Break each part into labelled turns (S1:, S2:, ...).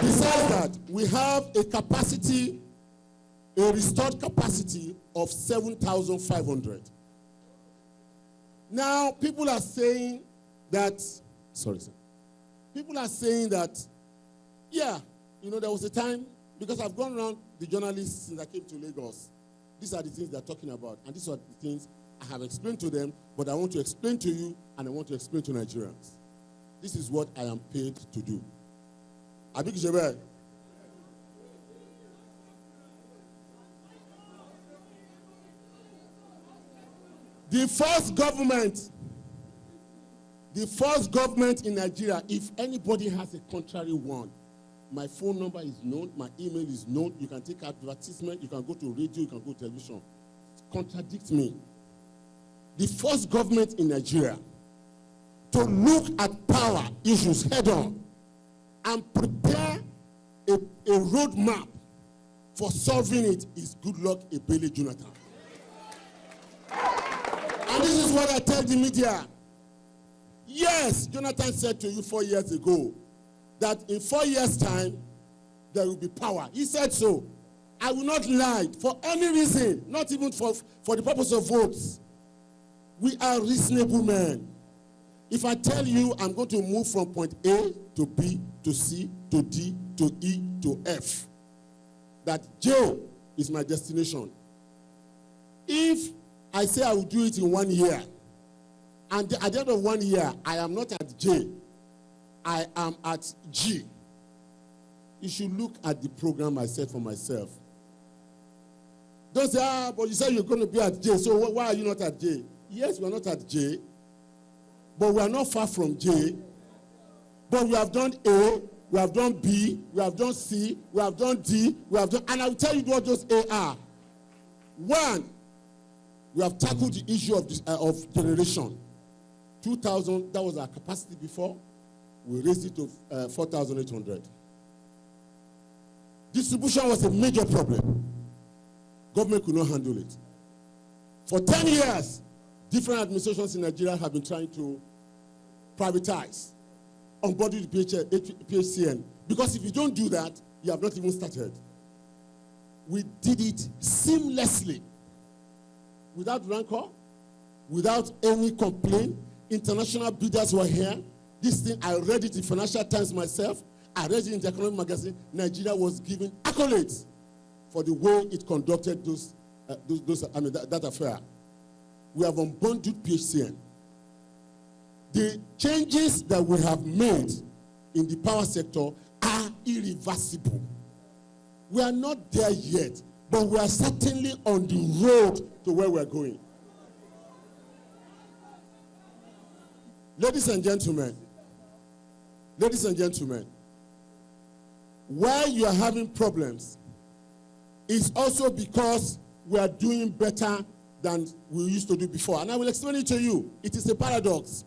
S1: Besides that, we have a capacity, a restored capacity of 7,500. Now, people are saying that, people are saying that, yeah, you know, there was a time, because I've gone around the journalists since I came to Lagos. These are the things they're talking about, and these are the things I have explained to them, but I want to explain to you, and I want to explain to Nigerians. This is what I am paid to do. Abik Jebel. The first government in Nigeria, if anybody has a contrary one, my phone number is known, my email is known, you can take advertisement, you can go to radio, you can go to television. Contradict me. The first government in Nigeria to look at power issues head on and prepare a roadmap for solving it is Goodluck Jonathan. And this is what I tell the media. Yes, Jonathan said to you 4 years ago that in 4 years' time, there will be power. He said so. I will not lie for any reason, not even for the purpose of votes. We are reasonable men. If I tell you I'm going to move from point A to B to C to D to E to F, that J is my destination. If I say I will do it in 1 year, and at the end of 1 year, I am not at J, I am at G, you should look at the program I set for myself. Don't say, but you said you're going to be at J, so why are you not at J? Yes, we are not at J, but we are not far from J. But we have done A, we have done B, we have done C, we have done D, we have done, and I will tell you what those A are. One, we have tackled the issue of generation. 2,000, that was our capacity before. We raised it to 4,800. Distribution was a major problem. Government could not handle it. For 10 years, different administrations in Nigeria have been trying to privatize, unbundle the PHCN. Because if you don't do that, you have not even started. We did it seamlessly, without rancor, without any complaint. International bidders were here. This thing, I read it in Financial Times myself. I read it in the Economic Magazine. Nigeria was given accolades for the way it conducted that affair. We have unbundled PHCN. The changes that we have made in the power sector are irreversible. We are not there yet, but we are certainly on the road to where we are going. Ladies and gentlemen, why you are having problems is also because we are doing better than we used to do before. And I will explain it to you. It is a paradox.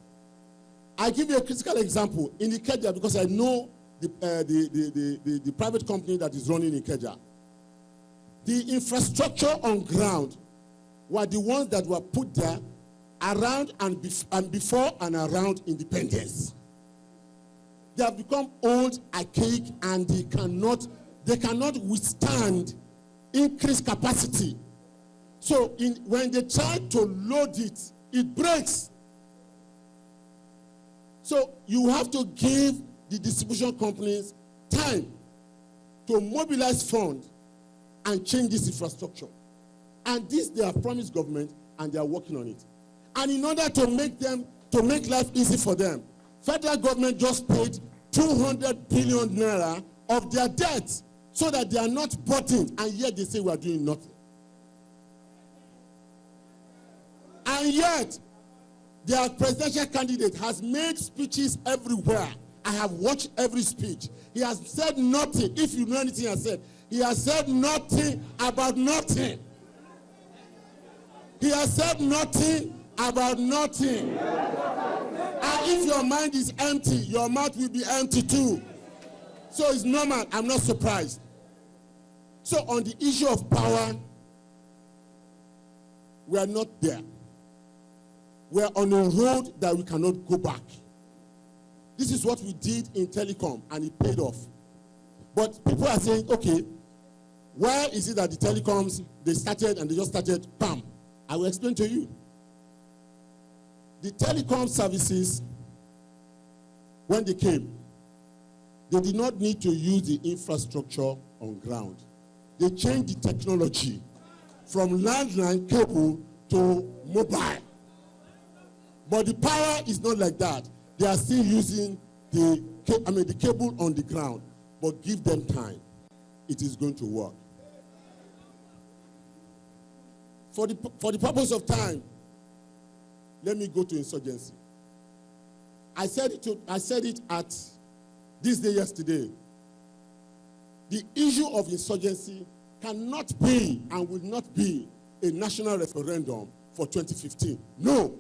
S1: I give you a critical example. In Ikeja, because I know the private company that is running Ikeja, the infrastructure on ground were the ones that were put there around and before and around independence. They have become old, archaic, and they cannot withstand increased capacity. So when they try to load it, it breaks. So you have to give the distribution companies time to mobilize funds and change this infrastructure. And this they have promised government, and they are working on it. And in order to make life easy for them, federal government just paid 200 billion naira of their debt so that they are not burdened, and yet they say we are doing nothing. And yet, their presidential candidate has made speeches everywhere. I have watched every speech. He has said nothing. If you know anything he has said, he has said nothing about nothing. He has said nothing about nothing. And if your mind is empty, your mouth will be empty too. So it's normal. I'm not surprised. So on the issue of power, we are not there. We are on a road that we cannot go back. This is what we did in telecom, and it paid off. But people are saying, okay, why is it that the telecoms, they started and they just started, bam? I will explain to you. The telecom services, when they came, they did not need to use the infrastructure on ground. They changed the technology from landline cable to mobile. But the power is not like that. They are still using the cable on the ground. But give them time. It is going to work. For the purpose of time, let me go to insurgency. I said it at this day yesterday. The issue of insurgency cannot be and will not be a national referendum for 2015. No.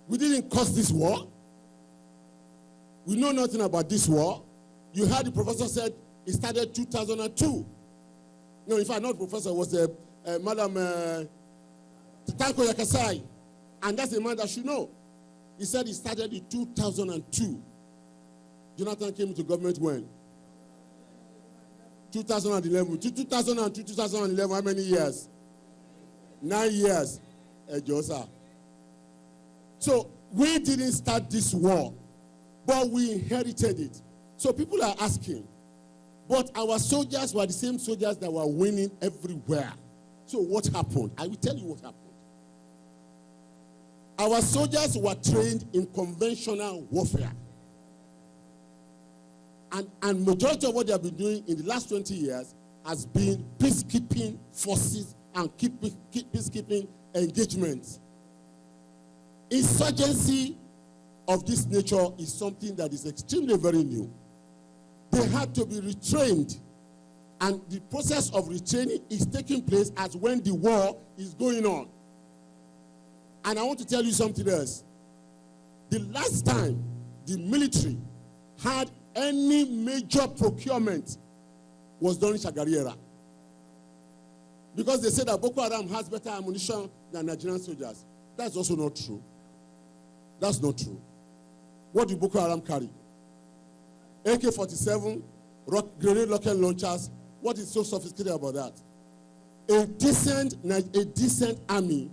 S1: We didn't cause this war. We know nothing about this war. You heard the professor said it started 2002. No, in fact, not professor, it was Madam Tanko Yakasai. And that's the man that should know. He said it started in 2002. Jonathan came into government when? 2011. 2002, 2011, how many years? 9 years. Josa. So we didn't start this war, but we inherited it. So people are asking, but our soldiers were the same soldiers that were winning everywhere. So what happened? I will tell you what happened. Our soldiers were trained in conventional warfare. And majority of what they have been doing in the last 20 years has been peacekeeping forces and peacekeeping engagements. Insurgency of this nature is something that is extremely very new. They had to be retrained, and the process of retraining is taking place as when the war is going on. And I want to tell you something else. The last time the military had any major procurement was during Shagari era. Because they said that Boko Haram has better ammunition than Nigerian soldiers. That's also not true. That's not true. What did Boko Haram carry? AK-47, grenade rocket launchers. What is so sophisticated about that? A decent army,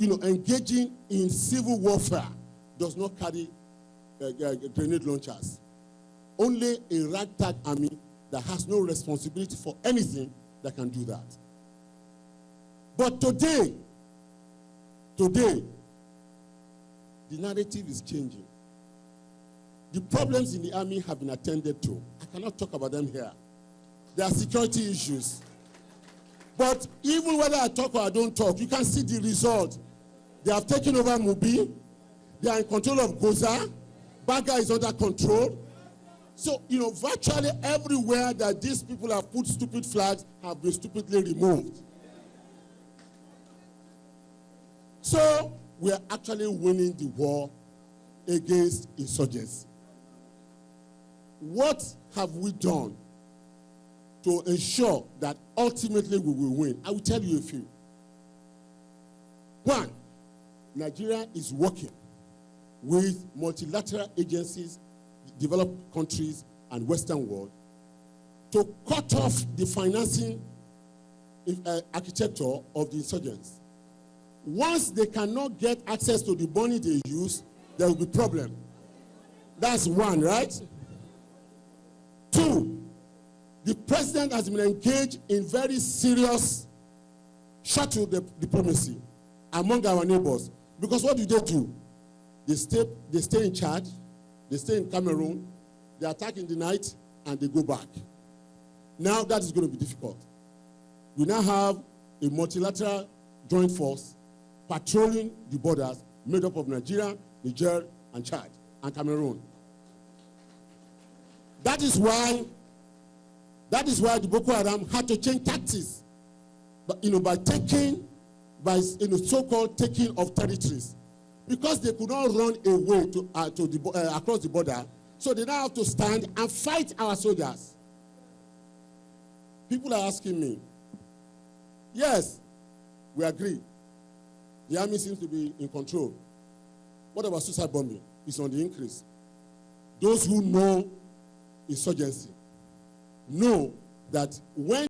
S1: engaging in civil warfare does not carry grenade launchers. Only a ragtag army that has no responsibility for anything that can do that. But today, the narrative is changing. The problems in the army have been attended to. I cannot talk about them here. There are security issues. But even whether I talk or I don't talk, you can see the result. They have taken over Mubi. They are in control of Goza. Baga is under control. So, virtually everywhere that these people have put stupid flags have been stupidly removed. So, we are actually winning the war against insurgency. What have we done to ensure that ultimately we will win? I will tell you a few. One, Nigeria is working with multilateral agencies, developed countries, and Western world to cut off the financing architecture of the insurgents. Once they cannot get access to the money they use, there will be problem. That's one, right? Two, the president has been engaged in very serious shuttle diplomacy among our neighbors. Because what do? They stay in Chad, they stay in Cameroon, they attack in the night, and they go back. Now that is going to be difficult. We now have a multilateral joint force patrolling the borders made up of Nigeria, Niger, and Chad, and Cameroon. That is why the Boko Haram had to change tactics, but by so-called taking of territories, because they could not run away across the border. So they now have to stand and fight our soldiers. People are asking me, yes, we agree. The army seems to be in control. What about suicide bombing? It's on the increase. Those who know insurgency, know that when